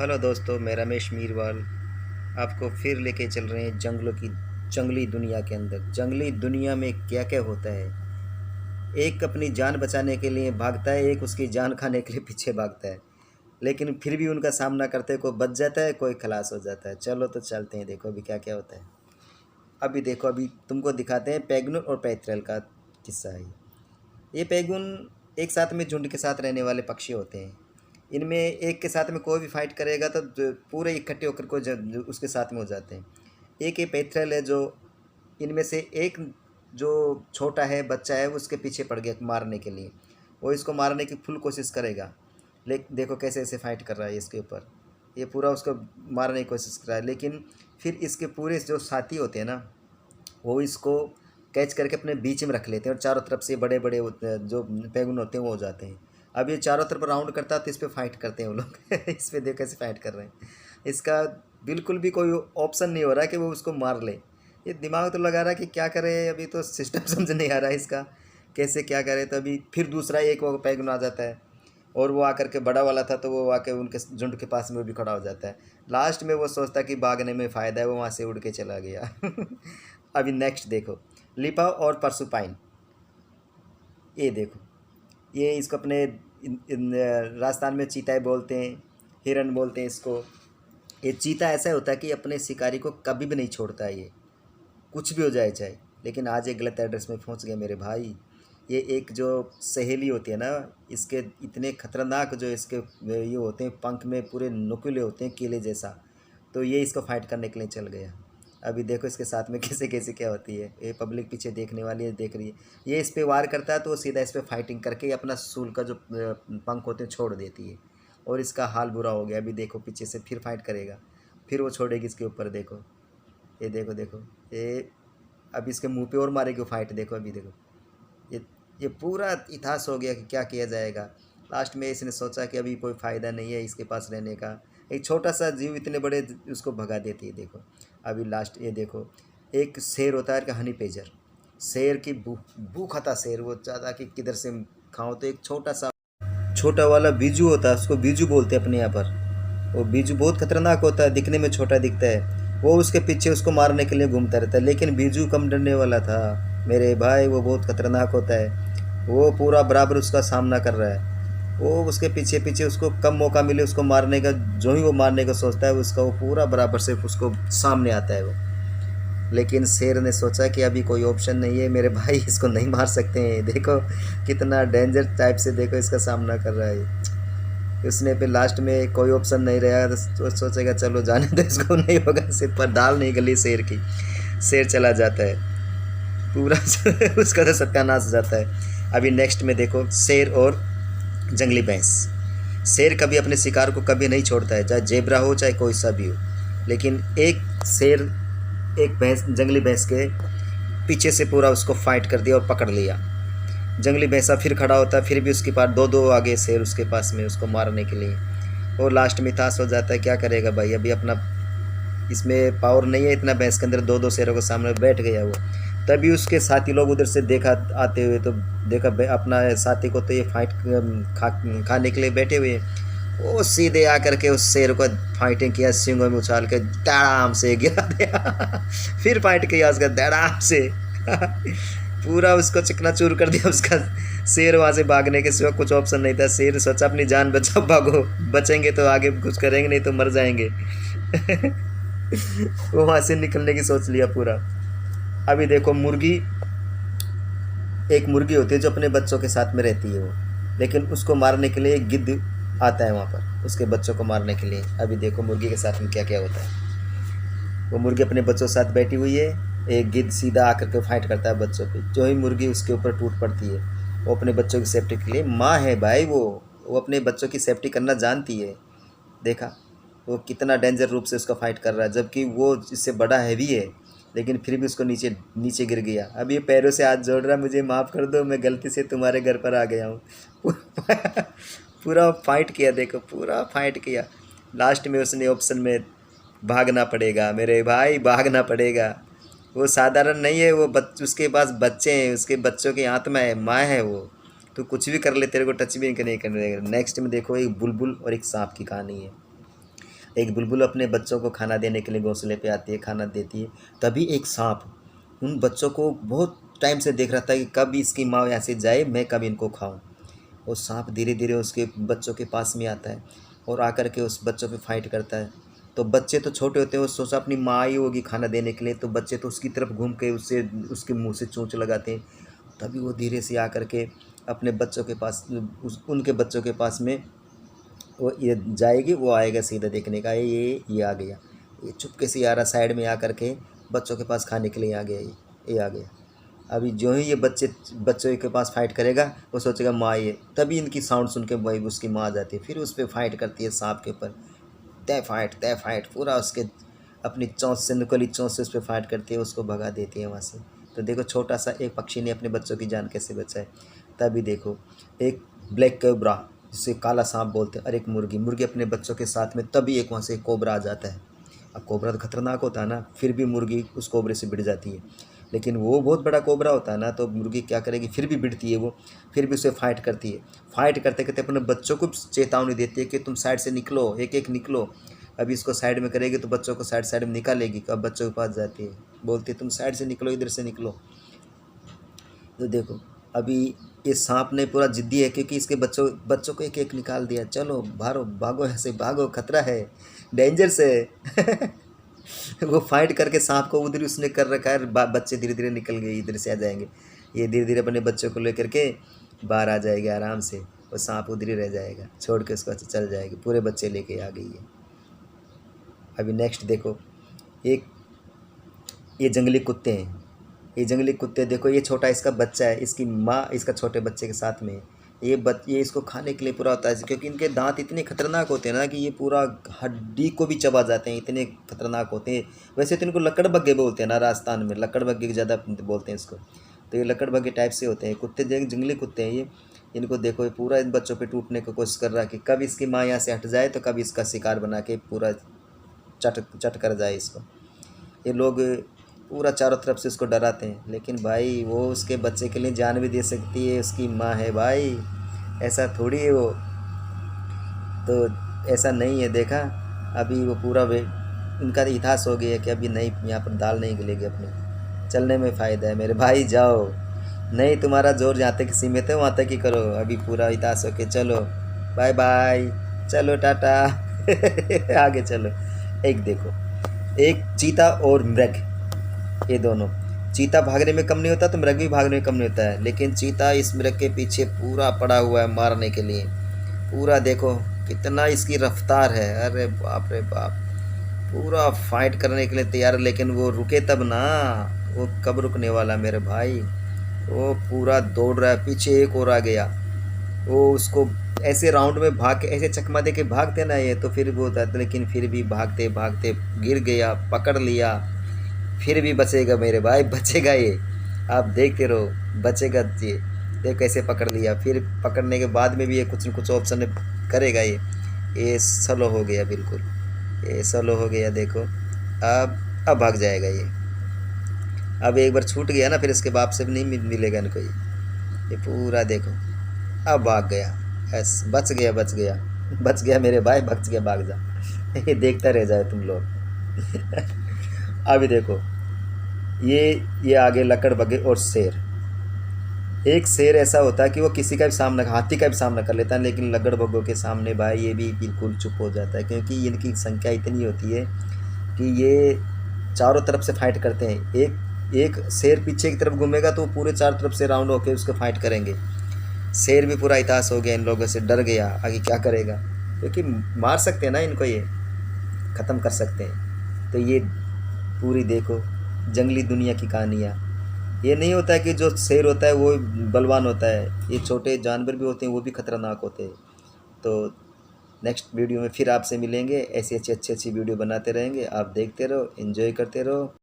Hello दोस्तों, मैं रमेश मीरवाल आपको फिर लेके चल रहे हैं जंगलों की जंगली दुनिया के अंदर। जंगली दुनिया में क्या क्या होता है। एक अपनी जान बचाने के लिए भागता है, एक उसकी जान खाने के लिए पीछे भागता है। लेकिन फिर भी उनका सामना करते कोई बच जाता है, कोई खलास हो जाता है। चलो तो चलते हैं, देखो अभी क्या क्या होता है। अभी देखो, अभी तुमको दिखाते हैं पैगुन और पैथ्रेल का किस्सा है। ये पैगुन एक साथ में झुंड के साथ रहने वाले पक्षी होते हैं। इनमें एक के साथ में कोई भी फाइट करेगा तो पूरे इकट्ठे होकर को उसके साथ में हो जाते हैं। एक ये पैथ्रेल है जो इनमें से एक जो छोटा है बच्चा है उसके पीछे पड़ गया मारने के लिए। वो इसको मारने की फुल कोशिश करेगा। लेकिन देखो कैसे ऐसे फाइट कर रहा है इसके ऊपर। ये पूरा उसको मारने की कोशिश कर रहा है, लेकिन फिर इसके पूरे जो साथी होते हैं ना, वो इसको कैच करके अपने बीच में रख लेते हैं और चारों तरफ से बड़े बड़े जो पैगुन होते हैं वो हो जाते हैं। अब ये चारों तरफ राउंड करता है तो इस पर फाइट करते हैं वो लोग इस पर देखो कैसे फाइट कर रहे हैं। इसका बिल्कुल भी कोई ऑप्शन नहीं हो रहा है कि वो उसको मार ले। ये दिमाग तो लगा रहा है कि क्या करे, अभी तो सिस्टम समझ नहीं आ रहा है इसका कैसे क्या करे। तो अभी फिर दूसरा एक वो पैगुन आ जाता है और वो आकर के बड़ा वाला था तो वो आके उनके झुंड के पास में वो भी खड़ा हो जाता है। लास्ट में वो सोचता कि भागने में फ़ायदा है, वो वहाँ से उड़ के चला गया अभी नेक्स्ट देखो, लिपा और परसुपाइन। ये देखो, ये इसको अपने राजस्थान में चीता बोलते हैं, हिरन बोलते हैं इसको। ये चीता ऐसा होता है कि अपने शिकारी को कभी भी नहीं छोड़ता है, ये कुछ भी हो जाए चाहे। लेकिन आज एक गलत एड्रेस में पहुंच गया मेरे भाई। ये एक जो सहेली होती है ना, इसके इतने खतरनाक जो इसके ये होते हैं, पंख में पूरे नुकीले होते हैं कीले जैसा। तो ये इसको फाइट करने के लिए चल गया। अभी देखो इसके साथ में कैसे कैसे क्या होती है। ये पब्लिक पीछे देखने वाली है, देख रही है। ये इस पर वार करता है तो वो सीधा इस पर फाइटिंग करके अपना सूल का जो पंख होते हैं छोड़ देती है। और इसका हाल बुरा हो गया। अभी देखो पीछे से फिर फाइट करेगा, फिर वो छोड़ेगी इसके ऊपर। देखो ये देखो देखो ये अब इसके मुंह पे और मारेगी फाइट। देखो अभी देखो ये ये पूरा इतिहास हो गया कि क्या किया जाएगा। लास्ट में इसने सोचा कि अभी कोई फ़ायदा नहीं है इसके पास रहने का। एक छोटा सा जीव इतने बड़े उसको भगा देती है। देखो अभी लास्ट ये देखो, एक शेर होता है कि हनी पेजर। शेर की भूख खाता शेर, वो ज़्यादा कि किधर से खाओ। तो एक छोटा सा छोटा वाला बीजू होता है, उसको बीजू बोलते हैं अपने यहाँ पर। वो बीजू बहुत खतरनाक होता है, दिखने में छोटा दिखता है। वो उसके पीछे उसको मारने के लिए घूमता रहता है, लेकिन बीजू कम डरने वाला था मेरे भाई। वो बहुत खतरनाक होता है, वो पूरा बराबर उसका सामना कर रहा है। वो उसके पीछे पीछे उसको कम मौका मिले उसको मारने का, जो ही वो मारने का सोचता है उसका वो पूरा बराबर से उसको सामने आता है वो। लेकिन शेर ने सोचा कि अभी कोई ऑप्शन नहीं है मेरे भाई, इसको नहीं मार सकते हैं। देखो कितना डेंजर टाइप से देखो इसका सामना कर रहा है। उसने फिर लास्ट में कोई ऑप्शन नहीं रहा तो सोचेगा चलो जाने दो इसको, नहीं होगा। सिर पर दाल नहीं गली शेर की, शेर चला जाता है पूरा उसका तो सत्यानाश हो जाता है। अभी नेक्स्ट में देखो, शेर और जंगली भैंस। शेर कभी अपने शिकार को कभी नहीं छोड़ता है, चाहे जेबरा हो चाहे कोई सा भी हो। लेकिन एक शेर एक भैंस जंगली भैंस के पीछे से पूरा उसको फाइट कर दिया और पकड़ लिया। जंगली भैंसा फिर खड़ा होता है, फिर भी उसके पास दो दो आगे शेर उसके पास में उसको मारने के लिए। और लास्ट में ताश हो जाता है, क्या करेगा भाई, अभी अपना इसमें पावर नहीं है इतना, भैंस के अंदर दो दो शेरों के सामने बैठ गया वो। तभी उसके साथी लोग उधर से देखा आते हुए, तो देखा अपना साथी को तो ये फाइट खाने के लिए बैठे हुए हैं। वो सीधे आकर के उस शेर को फाइटिंग किया, सींगों में उछाल के धड़ाम से गिरा दिया फिर फाइट किया उसका धड़ाम से पूरा उसको चिकनाचूर कर दिया उसका। शेर वहाँ से भागने के सिवा कुछ ऑप्शन नहीं था। शेर सोचा अपनी जान बचाओ, भागो, बचेंगे तो आगे कुछ करेंगे, नहीं तो मर जाएंगे वो वहाँ से निकलने की सोच लिया पूरा। अभी देखो मुर्गी, एक मुर्गी होती है जो अपने बच्चों के साथ में रहती है वो, लेकिन उसको मारने के लिए एक गिद्ध आता है वहाँ पर उसके बच्चों को मारने के लिए। अभी देखो मुर्गी के साथ में क्या क्या होता है। वो मुर्गी अपने बच्चों के साथ बैठी हुई है, एक गिद्ध सीधा आकर के फाइट करता है बच्चों पे। जो ही मुर्गी उसके ऊपर टूट पड़ती है, वो अपने बच्चों की सेफ्टी के लिए, माँ है भाई वो अपने बच्चों की सेफ्टी करना जानती है। देखा वो कितना डेंजर रूप से उसका फाइट कर रहा है, जबकि वो इससे बड़ा हैवी है, लेकिन फिर भी उसको नीचे नीचे गिर गया। अब ये पैरों से हाथ जोड़ रहा है, मुझे माफ़ कर दो, मैं गलती से तुम्हारे घर पर आ गया हूँ पूरा फाइट किया, देखो पूरा फाइट किया। लास्ट में उसने ऑप्शन में भागना पड़ेगा मेरे भाई, भागना पड़ेगा। वो साधारण नहीं है, वो उसके पास बच्चे हैं, उसके बच्चों की आत्मा है, माँ है वो। तो कुछ भी कर ले, तेरे को टच भी नहीं करने। नेक्स्ट में देखो, एक बुलबुल और एक सांप की कहानी है। एक बुलबुल अपने बच्चों को खाना देने के लिए घोंसले पे आती है, खाना देती है। तभी एक सांप उन बच्चों को बहुत टाइम से देख रहा था कि कब इसकी माँ यहाँ से जाए, मैं कब इनको खाऊं। वो सांप धीरे धीरे उसके बच्चों के पास में आता है और आकर के उस बच्चों पे फाइट करता है। तो बच्चे तो छोटे होते हैं, वो सोचा अपनी माँ ही होगी खाना देने के लिए, तो बच्चे तो उसकी तरफ घूम के उससे उसके मुंह से चोंच लगाते हैं। तभी वो धीरे से आकर के अपने बच्चों के पास उनके बच्चों के पास में वो ये जाएगी, वो आएगा सीधा देखने का, ये आ गया, ये चुपके से आ रहा, साइड में आकर के बच्चों के पास खाने के लिए आ गया, ये आ गया। अभी जो ही ये बच्चों के पास फाइट करेगा, वो सोचेगा माँ ये, तभी इनकी साउंड सुन के भाई उसकी माँ आ जाती है, फिर उस पर फाइट करती है सांप के ऊपर। तय फाइट पूरा उसके अपनी चोंच से, नुकीली चोंच से उस पर फाइट करती है, उसको भगा देती है वहाँ से। तो देखो छोटा सा एक पक्षी ने अपने बच्चों की जान कैसे बचाई। तभी देखो एक ब्लैक कोबरा, जिसे काला सांप बोलते हैं, और एक मुर्गी अपने बच्चों के साथ में, तभी एक वहाँ से कोबरा आ जाता है। अब कोबरा तो खतरनाक होता है ना, फिर भी मुर्गी उस कोबरे से भिड़ जाती है। लेकिन वो बहुत बड़ा कोबरा होता है ना, तो मुर्गी क्या करेगी, फिर भी भिड़ती है वो, फिर भी उसे फाइट करती है। फाइट करते करते अपने बच्चों को चेतावनी देती है कि तुम साइड से निकलो, एक एक निकलो। अभी इसको साइड में करेगी तो बच्चों को साइड में निकालेगी, अब बच्चों के पास जाती है, बोलती है तुम साइड से निकलो, इधर से निकलो। तो देखो अभी ये सांप ने पूरा जिद्दी है, क्योंकि इसके बच्चों को एक एक निकाल दिया। चलो भागो ऐसे, भागो, खतरा है, डेंजर से वो फाइट करके सांप को उधर उसने कर रखा है, बच्चे धीरे धीरे निकल गए, इधर से आ जाएंगे। ये धीरे धीरे अपने बच्चों को लेकर के बाहर आ जाएगी आराम से, और सांप उधर ही रह जाएगा, छोड़ के उसको चल जाएगी, पूरे बच्चे लेके आ गई है। अभी नेक्स्ट देखो, एक ये जंगली कुत्ते हैं। ये जंगली कुत्ते देखो, ये छोटा इसका बच्चा है, इसकी माँ इसका छोटे बच्चे के साथ में है। ये इसको खाने के लिए पूरा होता है, क्योंकि इनके दांत इतने खतरनाक होते हैं ना कि ये पूरा हड्डी को भी चबा जाते हैं, इतने खतरनाक होते हैं। वैसे तो इनको लकड़बग्गे बोलते हैं ना, राजस्थान में लकड़बग्गे ज़्यादा बोलते हैं इसको। तो ये लकड़बग्गे टाइप से होते हैं कुत्ते, जंगली कुत्ते हैं ये। इनको देखो, ये पूरा इन बच्चों पर टूटने की कोशिश कर रहा है कि कब इसकी माँ यहाँ से हट जाए, तो कब इसका शिकार बना के पूरा चट कर जाए इसको। ये लोग पूरा चारों तरफ से उसको डराते हैं, लेकिन भाई वो उसके बच्चे के लिए जान भी दे सकती है, उसकी माँ है भाई, ऐसा थोड़ी है वो। तो ऐसा नहीं है, देखा अभी वो पूरा उनका इतिहास हो गया है कि अभी नहीं, यहाँ पर दाल नहीं गिलेगी, अपने चलने में फ़ायदा है मेरे भाई, जाओ, नहीं तुम्हारा जोर जहाँ तक सीमित है वहाँ तक ही करो, अभी पूरा इतिहास हो के चलो, बाय बाय, चलो टाटा आगे चलो। एक देखो, एक चीता और मृग, ये दोनों, चीता भागने में कम नहीं होता तो मृग भी भागने में कम नहीं होता है, लेकिन चीता इस मृग के पीछे पूरा पड़ा हुआ है मारने के लिए। पूरा देखो कितना इसकी रफ्तार है, अरे बाप रे बाप, पूरा फाइट करने के लिए तैयार है, लेकिन वो रुके तब ना, वो कब रुकने वाला मेरे भाई, वो पूरा दौड़ रहा है, पीछे एक और आ गया, वो उसको ऐसे राउंड में भाग के ऐसे चकमा दे के भागते ना ये, तो फिर वो होता है, लेकिन फिर भी भागते भागते गिर गया, पकड़ लिया, फिर भी बचेगा मेरे भाई, बचेगा ये, आप देखते रहो, बचेगा ये। देख कैसे पकड़ लिया, फिर पकड़ने के बाद में भी ये कुछ न कुछ ऑप्शन करेगा ये स्लो हो गया, बिल्कुल ये स्लो हो गया। देखो अब भाग जाएगा ये, अब एक बार छूट गया ना, फिर इसके बाप से भी नहीं मिलेगा इनको ये पूरा देखो, अब भाग गया, बस बच गया मेरे भाई, बच गया, भाग जा ये देखता रह जाए तुम लोग अभी देखो ये आगे लकड़बग्गे और शेर। एक शेर ऐसा होता है कि वो किसी का भी सामना, हाथी का भी सामना कर लेता है, लेकिन लकड़बग्गों के सामने भाई ये भी बिल्कुल चुप हो जाता है, क्योंकि इनकी संख्या इतनी होती है कि ये चारों तरफ से फाइट करते हैं। एक शेर पीछे की तरफ घूमेगा तो पूरे चारों तरफ से राउंड होकर उसको फाइट करेंगे। शेर भी पूरा इतिहास हो गया इन लोगों से, डर गया, आगे क्या करेगा, क्योंकि मार सकते हैं ना इनको, ये ख़त्म कर सकते हैं। तो ये पूरी देखो जंगली दुनिया की कहानियाँ, ये नहीं होता है कि जो शेर होता है वो बलवान होता है, ये छोटे जानवर भी होते हैं, वो भी खतरनाक होते हैं। तो नेक्स्ट वीडियो में फिर आपसे मिलेंगे, ऐसी अच्छी वीडियो बनाते रहेंगे, आप देखते रहो, एंजॉय करते रहो।